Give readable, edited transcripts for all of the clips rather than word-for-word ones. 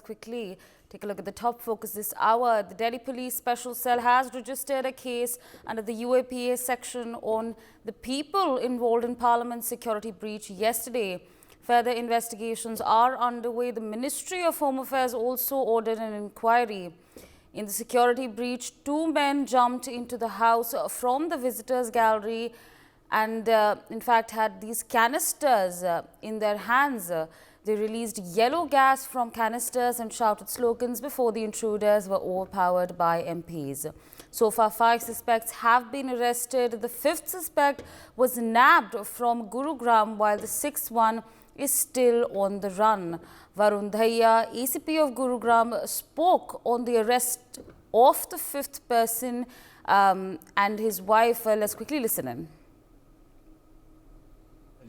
quickly take a look at the top focus this hour. The Delhi Police Special Cell has registered a case under the UAPA section on the people involved in Parliament's security breach yesterday. Further investigations are underway. The Ministry of Home Affairs also ordered an inquiry. In the security breach, 2 men jumped into the house from the visitors' gallery and in fact had these canisters in their hands. They released yellow gas from canisters and shouted slogans before the intruders were overpowered by MPs. So far, 5 suspects have been arrested. The 5th suspect was nabbed from Gurugram, while the 6th one is still on the run. Varun Dhaiya, ACP of Gurugram, spoke on the arrest of the 5th person and his wife. Let's quickly listen in.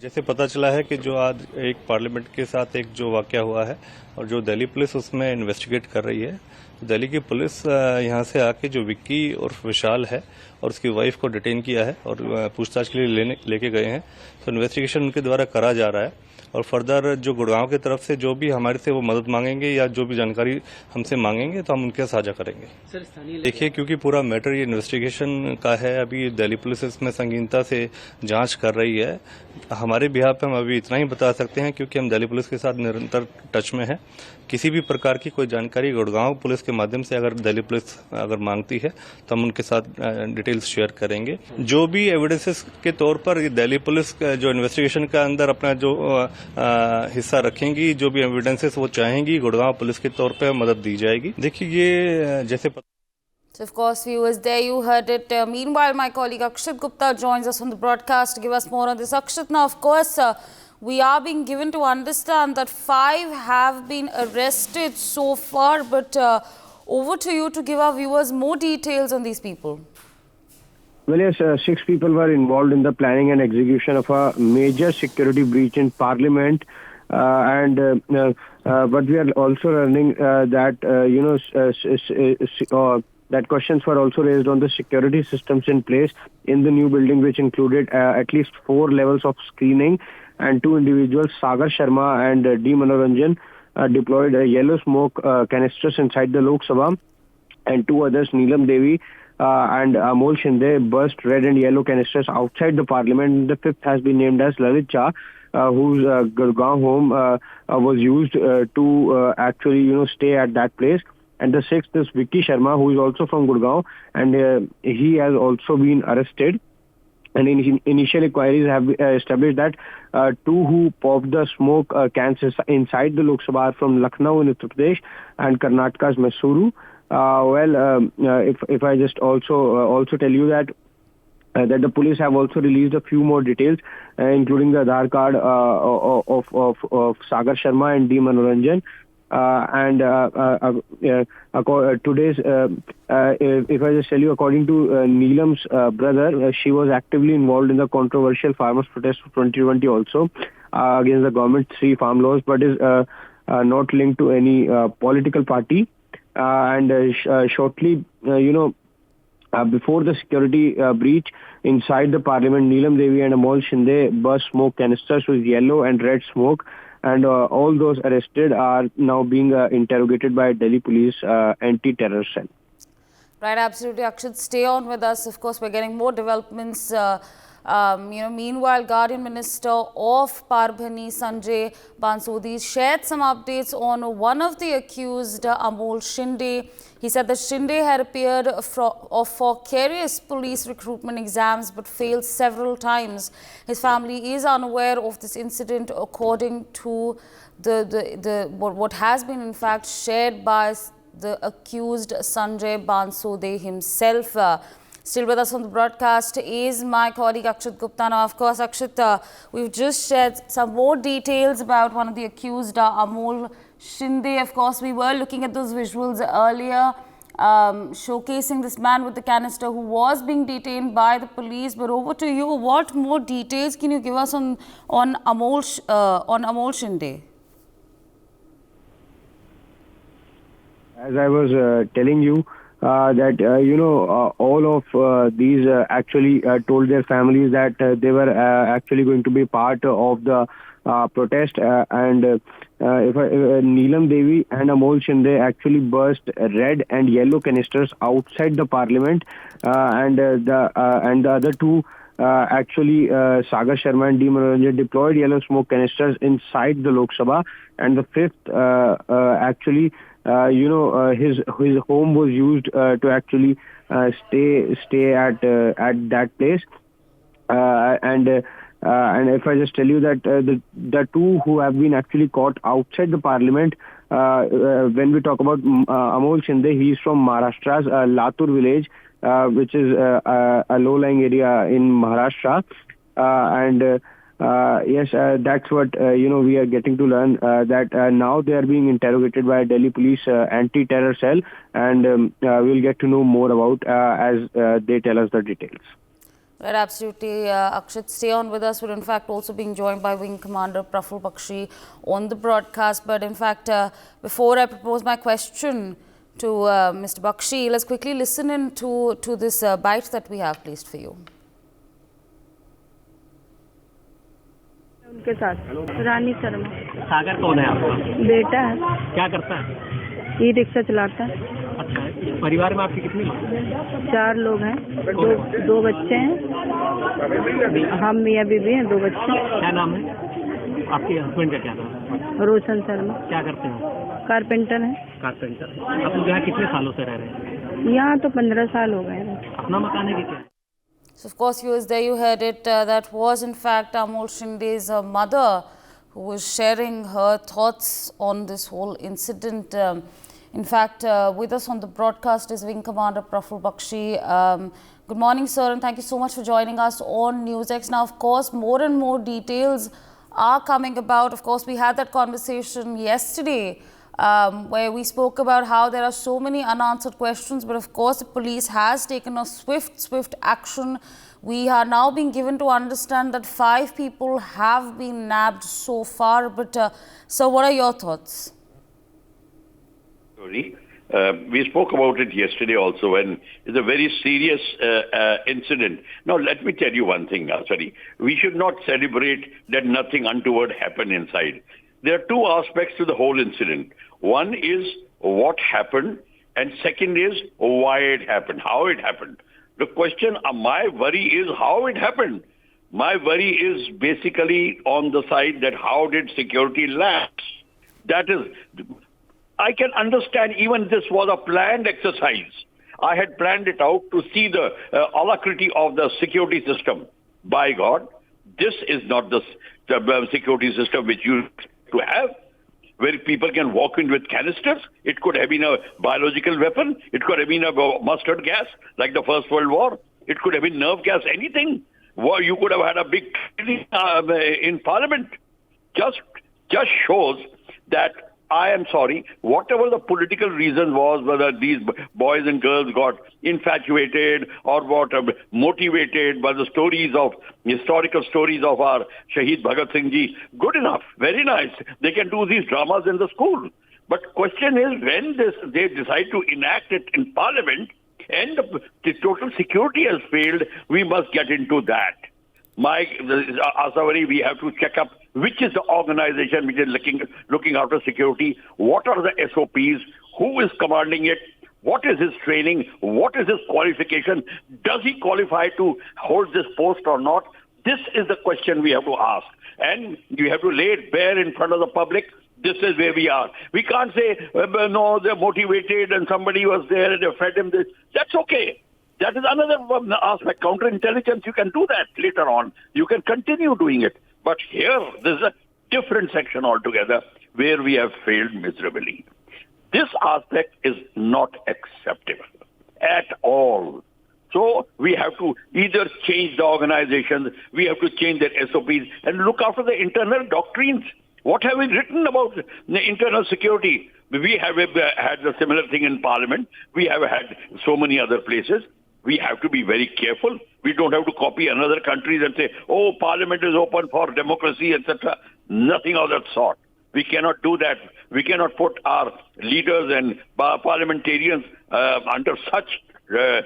जैसे पता चला है कि जो आज एक parliament के साथ एक जो वाकया हुआ है और जो दिल्ली पुलिस उसमें इन्वेस्टिगेट कर रही है, दिल्ली की पुलिस यहां से आके जो विक्की और विशाल है और उसकी वाइफ को डिटेन किया है और पूछताछ के लिए लेके गए हैं। तो इन्वेस्टिगेशन उनके द्वारा करा जा रहा है और फर्दर जो गुड़गांव की तरफ से जो भी हमारे से वो मदद मांगेंगे या जो भी जानकारी हमसे मांगेंगे तो हम उनके साझा करेंगे। देखिए, क्योंकि पूरा मैटर ये इन्वेस्टिगेशन का है, अभी दिल्ली पुलिस इसमें संगीनता से जांच कर रही है। हमारे बिहार पे हम अभी इतना ही बता सकते हैं क्योंकि हम दिल्ली पुलिस के साथ निरंतर टच में हैं। किसी भी प्रकार की कोई जानकारी गुड़गांव पुलिस के माध्यम से अगर दिल्ली पुलिस अगर मांगती है तो हम उनके साथ डिटेल्स शेयर करेंगे। जो भी एविडेंसेस के तौर पर दिल्ली पुलिस जो इन्वेस्टिगेशन का अंदर अपना जो हिस्सा रखेंगी, जो भी एविडेंसेस वो चाहेंगी, गुड़गांव पुलिस के तौर पर मदद दी जाएगी। देखिए, ये जैसे So of course, viewers, there you heard it. Meanwhile, my colleague Akshat Gupta joins us on the broadcast to give us more on this. Akshat, now of course, we are being given to understand that 5 have been arrested so far, but over to you to give our viewers more details on these people. Well, yes, 6 people were involved in the planning and execution of a major security breach in Parliament. But we are also learning that, that questions were also raised on the security systems in place in the new building, which included at least 4 levels of screening, and 2 individuals, Sagar Sharma and D. Manoranjan, deployed yellow smoke canisters inside the Lok Sabha, and 2 others, Neelam Devi and Amol Shinde, burst red and yellow canisters outside the parliament. The 5th has been named as Lalit Shah, whose Gurgaon home was used to actually, stay at that place. And the 6th is Vicky Sharma, who is also from Gurgaon, and he has also been arrested. And initial inquiries have established that 2 who popped the smoke cans inside the Lok Sabha are from Lucknow in Uttar Pradesh and Karnataka's Mysuru. If I just also tell you that the police have also released a few more details, including the Aadhaar card of Sagar Sharma and D. Manoranjan. Today's, if I just tell you, according to Neelam's brother, she was actively involved in the controversial farmers' protest of 2020 also against the government's 3 farm laws, but is not linked to any political party. Shortly, before the security breach inside the parliament, Neelam Devi and Amol Shinde burst smoke canisters with yellow and red smoke. And all those arrested are now being interrogated by Delhi Police Anti-Terror Cell. Right, absolutely. Akshat, stay on with us. Of course, we're getting more developments. Meanwhile, Guardian Minister of Parbhani, Sanjay Bansodi, shared some updates on one of the accused, Amol Shinde. He said that Shinde had appeared for various police recruitment exams but failed several times. His family is unaware of this incident, according to what has been in fact shared by the accused Sanjay Bansode himself. Still with us on the broadcast is my colleague Akshat Gupta. Now, of course, Akshat, we've just shared some more details about one of the accused, Amol Shinde. Of course, we were looking at those visuals earlier, showcasing this man with the canister who was being detained by the police. But over to you, what more details can you give us on Amol Shinde? As I was telling you, that all of these actually told their families that they were actually going to be part of the protest, and Neelam Devi and Amol Shinde actually burst red and yellow canisters outside the parliament, and the other two. Sagar Sharma and D. Manoranjan deployed yellow smoke canisters inside the Lok Sabha, and the fifth, his home was used to actually stay at that place. And if I just tell you that the two who have been actually caught outside the parliament, when we talk about Amol Shinde, he is from Maharashtra's Latur village, which is a low-lying area in Maharashtra. That's what we are getting to learn, that now they are being interrogated by Delhi Police anti-terror cell, and we'll get to know more about as they tell us the details. Right, absolutely. Akshit, stay on with us. We're in fact also being joined by Wing Commander Praful Bakshi on the broadcast. But in fact, before I propose my question to Mr. Bakshi, let's quickly listen in to this bite that we have placed for you. उनके साथ रानी शर्मा। सागर कौन है आपका? बेटा है। क्या करता है? ई रिक्शा चलाता है। अच्छा, परिवार में आपके कितने लोग? 4 लोग हैं, दो बच्चे हैं, हम मियाँ बीवी हैं, 2 बच्चे। क्या नाम है आपके हस्बैंड का? क्या नाम है? रोशन शर्मा। क्या करते हैं? कारपेंटर है। कारपेंटर। आप लोग यहाँ कितने सालों से रह रहे हैं? यहाँ तो 15 साल हो गए। अपना मकान है कि क्या? So, of course, viewers, there you heard it. That was, in fact, Amol Shinde's mother, who was sharing her thoughts on this whole incident. In fact, with us on the broadcast is Wing Commander Praful Bakshi. Good morning, sir, and thank you so much for joining us on NewsX. Now, of course, more and more details are coming about. Of course, we had that conversation yesterday, where we spoke about how there are so many unanswered questions, but of course the police has taken a swift action. We are now being given to understand that 5 people have been nabbed so far. But sir, what are your thoughts? We spoke about it yesterday also, and it's a very serious incident. Now, let me tell you one thing, Asari. We should not celebrate that nothing untoward happened inside. There are 2 aspects to the whole incident. One is what happened, and second is why it happened, how it happened. The question, my worry is how it happened. My worry is basically on the side that how did security lapse? That is, I can understand even this was a planned exercise. I had planned it out to see the alacrity of the security system. By God, this is not the security system which you to have, where people can walk in with canisters. It could have been a biological weapon. It could have been a mustard gas, like the First World War. It could have been nerve gas, anything. Well, you could have had a big in Parliament. Just shows that, I am sorry, whatever the political reason was, whether these boys and girls got infatuated or what, motivated by the historical stories of our Shaheed Bhagat Singh ji, good enough, very nice. They can do these dramas in the school. But question is, when they decide to enact it in Parliament and the total security has failed, we must get into that. Asavari, we have to check up which is the organization which is looking after security, what are the SOPs, who is commanding it, what is his training, what is his qualification, does he qualify to hold this post or not? This is the question we have to ask. And you have to lay it bare in front of the public. This is where we are. We can't say, no, they're motivated and somebody was there and they fed him this. That's okay. That is another aspect. Counterintelligence, you can do that later on. You can continue doing it. But here, there's a different section altogether where we have failed miserably. This aspect is not acceptable at all. So we have to either change the organizations, we have to change their SOPs and look after the internal doctrines. What have we written about the internal security? We have had a similar thing in Parliament. We have had so many other places. We have to be very careful. We don't have to copy another countries and say, oh, Parliament is open for democracy, etc. Nothing of that sort. We cannot do that. We cannot put our leaders and parliamentarians under such, threat.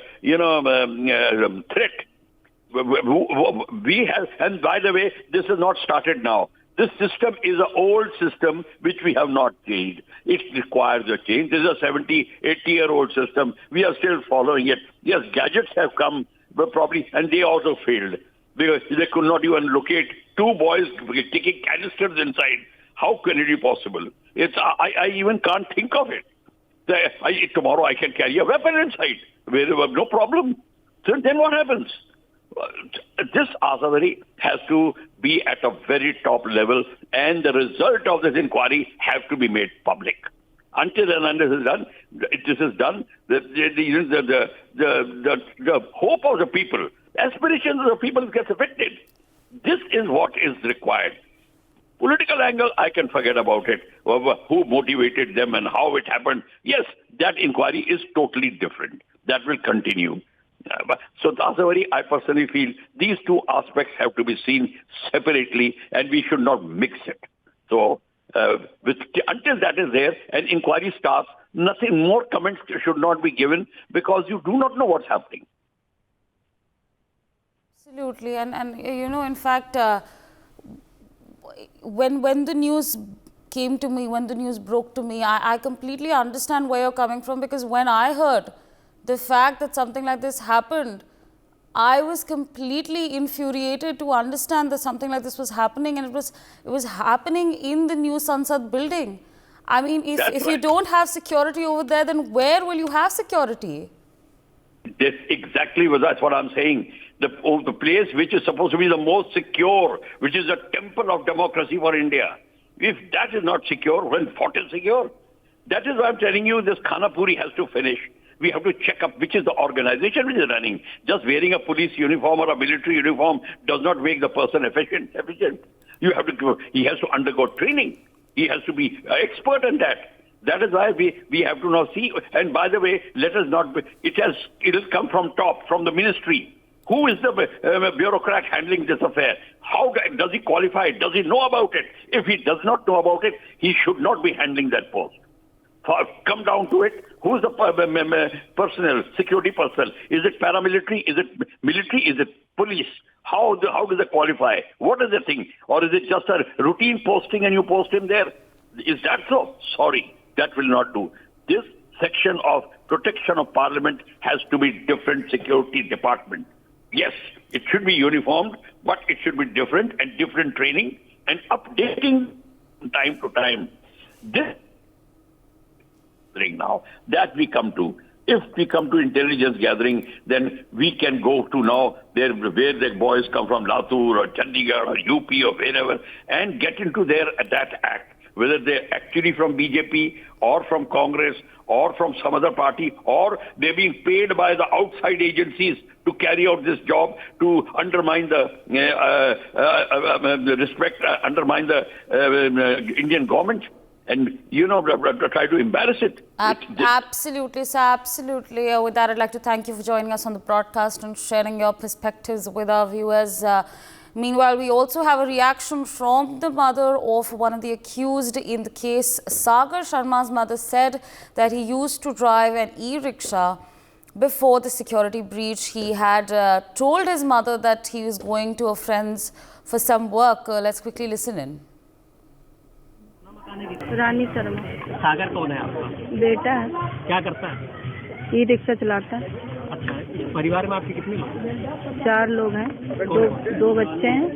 We have, and by the way, this is not started now. This system is an old system which we have not changed. It requires a change. This is a 70, 80-year-old system. We are still following it. Yes, gadgets have come, but probably, and they also failed. Because they could not even locate two boys taking canisters inside. How can it be possible? I even can't think of it. Tomorrow I can carry a weapon inside. No problem. So then what happens? This Asawari has to be at a very top level, and the result of this inquiry have to be made public. Until and unless this is done, the hope of the people, aspirations of the people gets affected. This is what is required. Political angle, I can forget about it. Who motivated them and how it happened. Yes, that inquiry is totally different. That will continue. So Asawari, I personally feel these two aspects have to be seen separately, and we should not mix it. So until that is there, an inquiry starts, nothing more comments should not be given, because you do not know what's happening. Absolutely, and you know, in fact, when the news came to me, when the news broke to me, I completely understand where you're coming from, because when I heard the fact that something like this happened, I was completely infuriated to understand that something like this was happening, and it was happening in the new Sansad building. I mean, if you don't have security over there, then where will you have security? That's exactly that's what I'm saying. The place which is supposed to be the most secure, which is a temple of democracy for India, if that is not secure, when what is secure? That is why I'm telling you, this Khanapuri has to finish. We have to check up which is the organization which is running. Just wearing a police uniform or a military uniform does not make the person efficient. You have to. He has to undergo training. He has to be expert in that. That is why we have to now see. And by the way, let us not. It has come from top, from the ministry. Who is the bureaucrat handling this affair? How does he qualify? Does he know about it? If he does not know about it, he should not be handling that post. Come down to it. Who is the personnel, security personnel? Is it paramilitary? Is it military? Is it police? How does it qualify? What is the thing? Or is it just a routine posting and you post him there? Is that so? Sorry, that will not do. This section of protection of parliament has to be different security department. Yes, it should be uniformed, but it should be different and different training and updating time to time. This now that we come to. If we come to intelligence gathering, then we can go to now where the boys come from, Latur or Chandigarh or UP or wherever, and get into that act. Whether they're actually from BJP or from Congress or from some other party, or they're being paid by the outside agencies to carry out this job to undermine the undermine the Indian government. And, try to embarrass it. Absolutely, sir, absolutely. With that, I'd like to thank you for joining us on the broadcast and sharing your perspectives with our viewers. Meanwhile, we also have a reaction from the mother of one of the accused in the case. Sagar Sharma's mother said that he used to drive an e-rickshaw before the security breach. He had told his mother that he was going to a friend's for some work. Let's quickly listen in. रानी शर्मा। सागर कौन है आपका? बेटा है। क्या करता है? E rickshaw चलाता है। अच्छा, इस परिवार में आपके कितने लोग हैं? 4 लोग हैं। दो बच्चे हैं।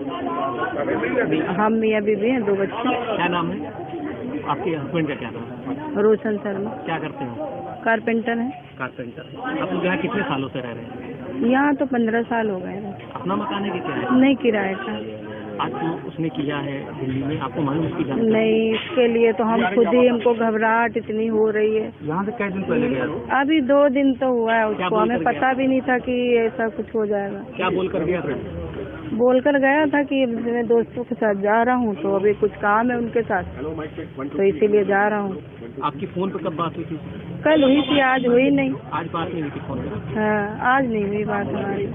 हम मियाँ बीवी हैं, 2 बच्चे। क्या नाम है आपके हस्बैंड का? क्या नाम है? रोशन शर्मा। क्या करते हो? कारपेंटर है। कारपेंटर। आप लोग यहाँ कितने सालों से रह रहे हैं? यहाँ तो 15 साल हो गए। अपना मकान है कि क्या है? नहीं, किराए का। आज तो उसने किया है दिल्ली में, आपको मालूम उसकी जानकारी? नहीं, इसके लिए तो हम खुद ही, हमको घबराहट इतनी हो रही है। यहाँ से कितने दिन पहले गया? अभी 2 दिन तो हुआ है उसको, हमें पता भी नहीं था कि ऐसा कुछ हो जाएगा। क्या बोलकर गया था? बोलकर गया था कि मैं दोस्तों के साथ जा रहा हूँ, तो अभी कुछ काम है उनके साथ, तो इसीलिए जा रहा हूँ। आपकी फोन पर कब बात हुई थी? कल हुई थी, आज हुई नहीं। आज बात नहीं हुई थी फोन पर? हाँ, आज नहीं हुई बात हमारी।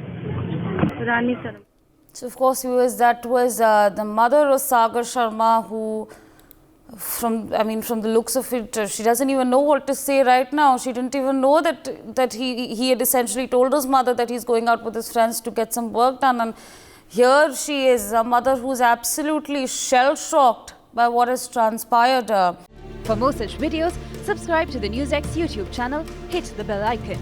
रानी Sharma. So, of course, viewers, that was the mother of Sagar Sharma, who, from the looks of it, she doesn't even know what to say right now. She didn't even know that he had essentially told his mother that he's going out with his friends to get some work done. And, here she is, a mother who's absolutely shell-shocked by what has transpired. For more such videos, subscribe to the NewsX YouTube channel, hit the bell icon.